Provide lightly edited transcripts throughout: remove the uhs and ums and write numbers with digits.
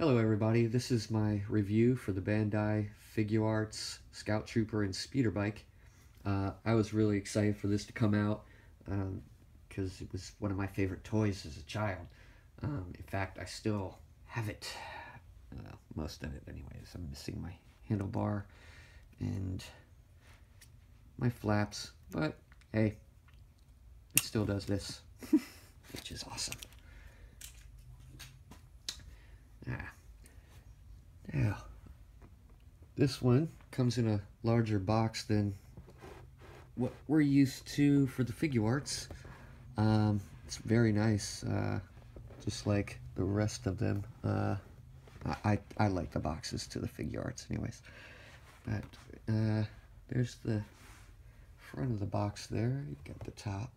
Hello everybody, this is my review for the Bandai Figuarts Scout Trooper and Speeder Bike. I was really excited for this to come out because it was one of my favorite toys as a child. In fact, I still have it, most of it anyways. I'm missing my handlebar and my flaps, but hey, it still does this, which is awesome. Now, this one comes in a larger box than what we're used to for the Figuarts. It's very nice, just like the rest of them. I like the boxes to the Figuarts anyways. But there's the front of the box there. You get the top.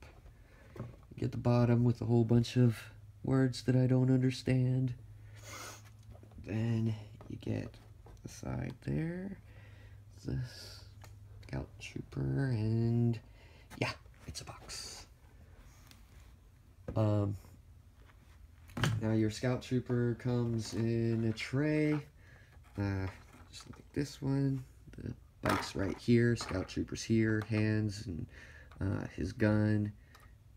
You get the bottom with a whole bunch of words that I don't understand. Then you get the side there, this Scout Trooper, and yeah, it's a box. Now your Scout Trooper comes in a tray, just like this one. The bike's right here, Scout Trooper's here, hands and his gun,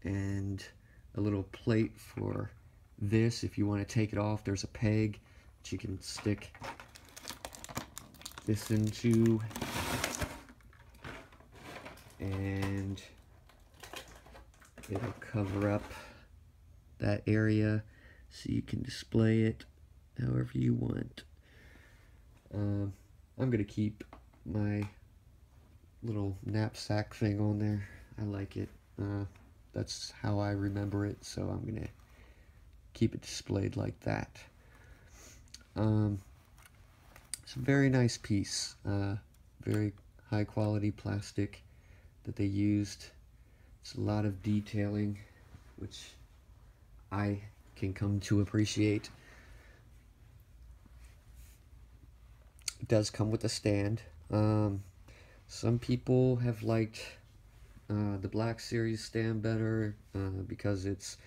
and a little plate for this. If you want to take it off, there's a peg that you can stick this into, and it'll cover up that area so you can display it however you want. I'm gonna keep my little knapsack thing on there. I like it. That's how I remember it, so I'm gonna keep it displayed like that. It's a very nice piece, very high quality plastic that they used. It's a lot of detailing, which I can come to appreciate. It does come with a stand. Some people have liked the Black Series stand better because it's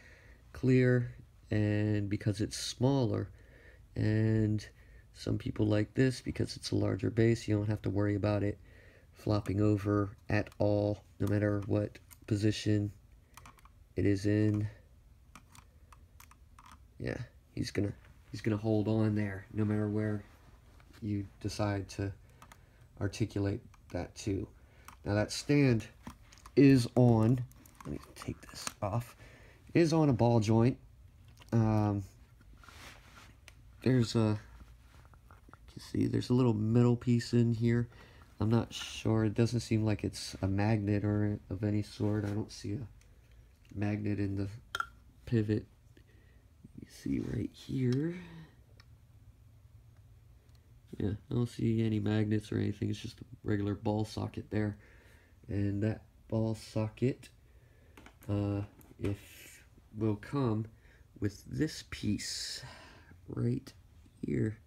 clear and because it's smaller, and some people like this because it's a larger base. You don't have to worry about it flopping over at all, no matter what position it is in. Yeah, he's gonna hold on there no matter where you decide to articulate that to. Now that stand is on, let me take this off, is on a ball joint. There's a, you see, there's a little metal piece in here. I'm not sure. It doesn't seem like it's a magnet or of any sort. I don't see a magnet in the pivot. You see right here. Yeah, I don't see any magnets or anything. It's just a regular ball socket there. And that ball socket will come with this piece right here.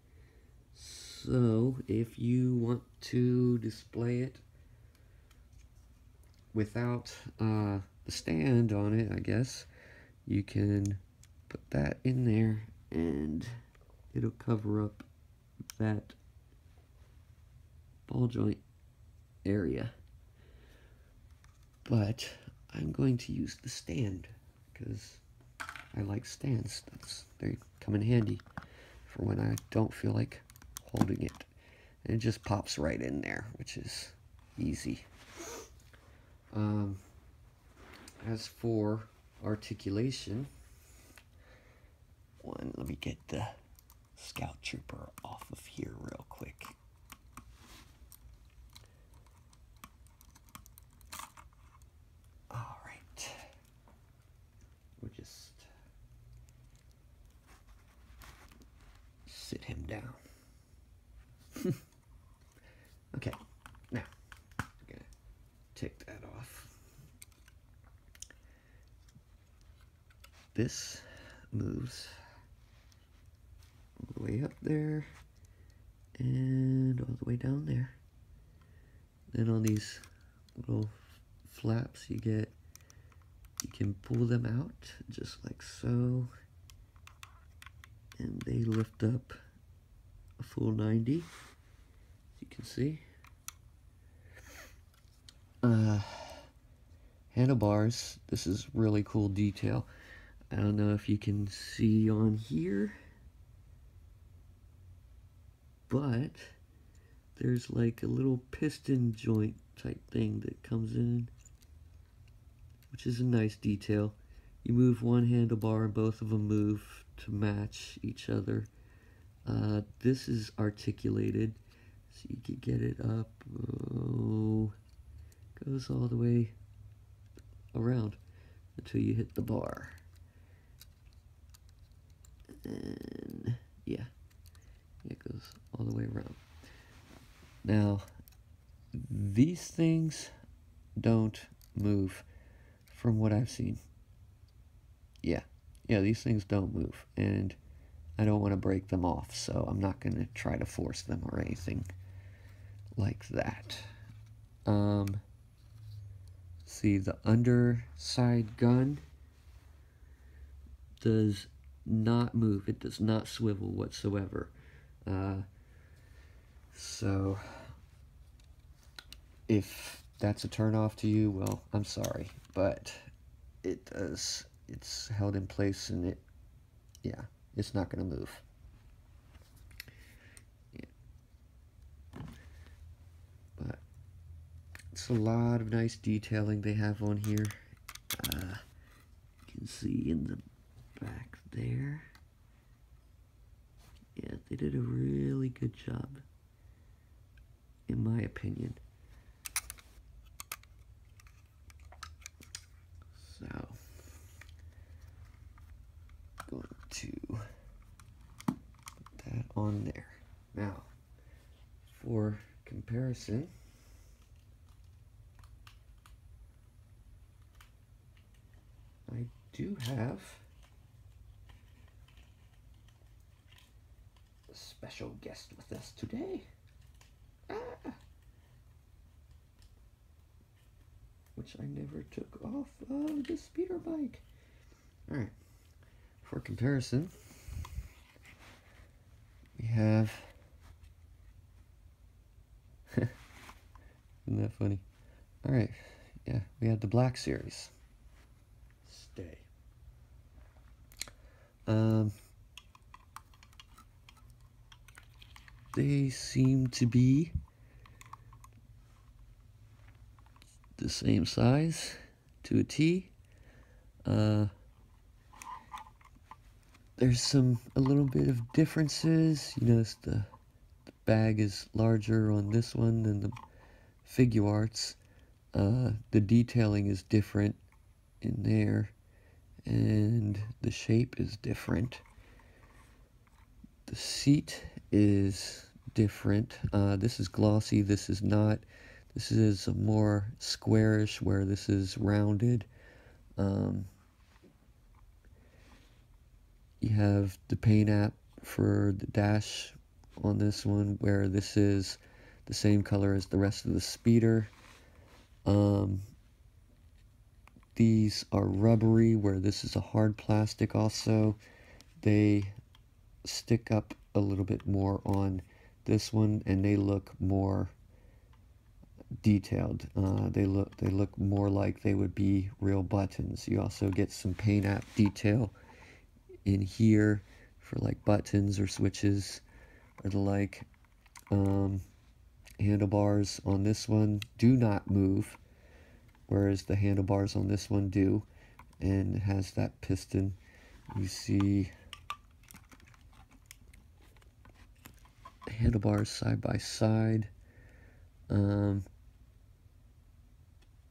So if you want to display it without the stand on it, I guess, you can put that in there and it'll cover up that ball joint area. But I'm going to use the stand because I like stands. They come in handy for when I don't feel like holding it. And it just pops right in there, which is easy. As for articulation, let me get the Scout Trooper off of here real quick. All right. We'll just sit him down. Okay, now I'm gonna take that off. This moves all the way up there and all the way down there. Then on these little flaps you can pull them out just like so, and they lift up full 90, as you can see. Handlebars, this is really cool detail. I don't know if you can see on here, but there's like a little piston joint type thing that comes in, which is a nice detail. You move one handlebar and both of them move to match each other. This is articulated, so you can get it up. Oh, goes all the way around until you hit the bar. And yeah, it goes all the way around. Now, these things don't move from what I've seen. Yeah, these things don't move, and I don't want to break them off, so I'm not going to try to force them or anything like that. See, the underside gun does not move. It does not swivel whatsoever. So if that's a turn off to you, well, I'm sorry, but it does. It's held in place, and it's not going to move. But it's a lot of nice detailing they have on here. You can see in the back there. Yeah, they did a really good job, in my opinion. So, going to put that on there. Now, for comparison, I do have a special guest with us today. Which I never took off of the speeder bike. Alright, for comparison, we have, isn't that funny? Alright, yeah, we have the Black Series. Stay. They seem to be the same size to a T. There's a little bit of differences. You notice the bag is larger on this one than the Figuarts. The detailing is different in there, and the shape is different. The seat is different. This is glossy, this is not. This is a more squarish, where this is rounded. You have the paint app for the dash on this one, where this is the same color as the rest of the speeder. These are rubbery, where this is a hard plastic also. They stick up a little bit more on this one, and they look more detailed. They look more like they would be real buttons. You also get some paint app detail in here for like buttons or switches or the like. Handlebars on this one do not move, whereas the handlebars on this one do, and it has that piston. You see handlebars side by side.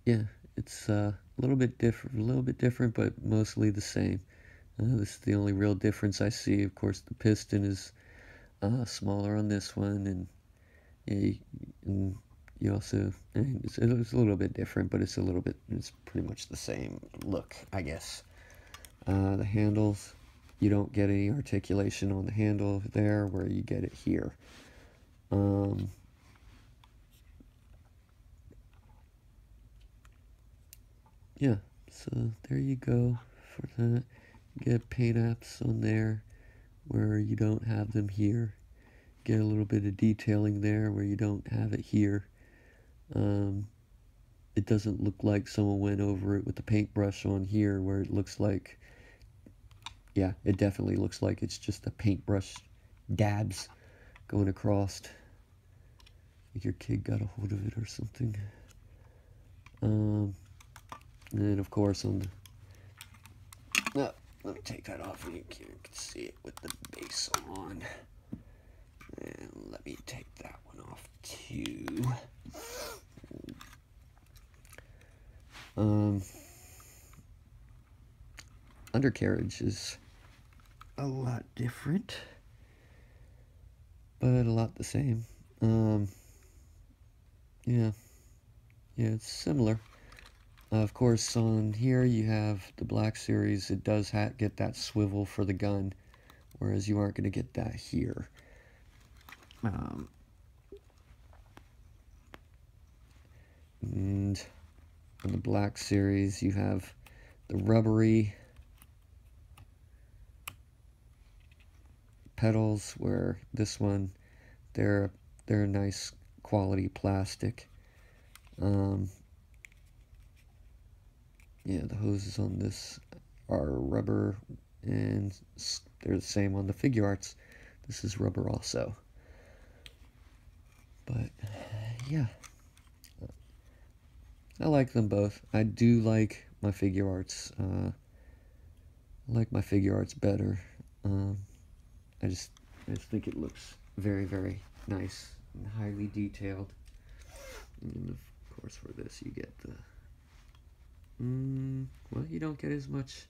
Yeah, it's a little bit different, but mostly the same. This is the only real difference I see. Of course, the piston is smaller on this one, and you also, it's a little bit different, but it's pretty much the same look, I guess. The handles, you don't get any articulation on the handle there, where you get it here. Yeah, so there you go for that. You get paint apps on there, where you don't have them here. get a little bit of detailing there where you don't have it here. It doesn't look like someone went over it with the paintbrush on here, where it looks like, yeah, it definitely looks like it's just a paintbrush dabs going across. Like your kid got a hold of it or something. And then of course on the, let me take that off and you can see it with the base on. And let me take that one off too. Undercarriage is a lot different, but a lot the same. Yeah, it's similar. Of course, on here you have the Black Series. It does get that swivel for the gun, whereas you aren't going to get that here. And on the Black Series, you have the rubbery pedals, where this one, they're a nice quality plastic. Yeah, the hoses on this are rubber, and they're the same on the Figuarts. This is rubber also. But yeah, I like them both. I do like my Figuarts. I like my Figuarts better. I just think it looks very, very nice and highly detailed. And of course, for this you get the well, you don't get as much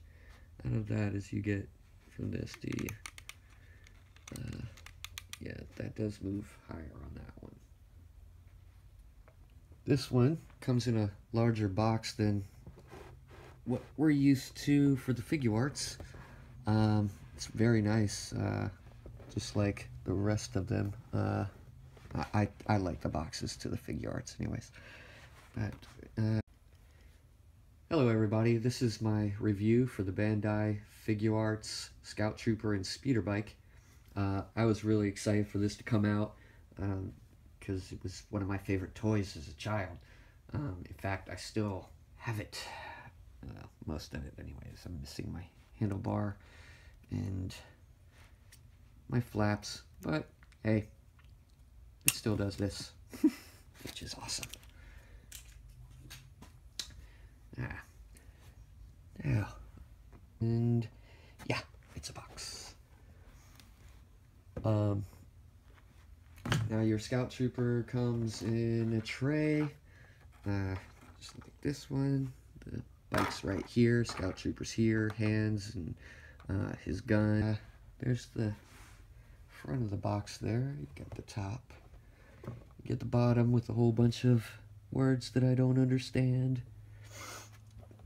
out of that as you get from this, do you? Yeah, that does move higher on that one. This one comes in a larger box than what we're used to for the Figuarts. It's very nice, just like the rest of them. I like the boxes to the Figuarts anyways. But, hello everybody, this is my review for the Bandai Figuarts Scout Trooper and Speeder Bike. I was really excited for this to come out because it was one of my favorite toys as a child. In fact, I still have it, most of it anyways. I'm missing my handlebar and my flaps, but hey, it still does this, which is awesome. Yeah, and yeah, it's a box. Now your Scout Trooper comes in a tray, just like this one. The bike's right here, Scout Trooper's here, hands, and his gun. There's the front of the box there. You got the top. You get the bottom with a whole bunch of words that I don't understand.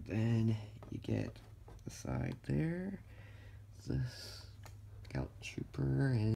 Then you get the side there, the Scout Trooper, and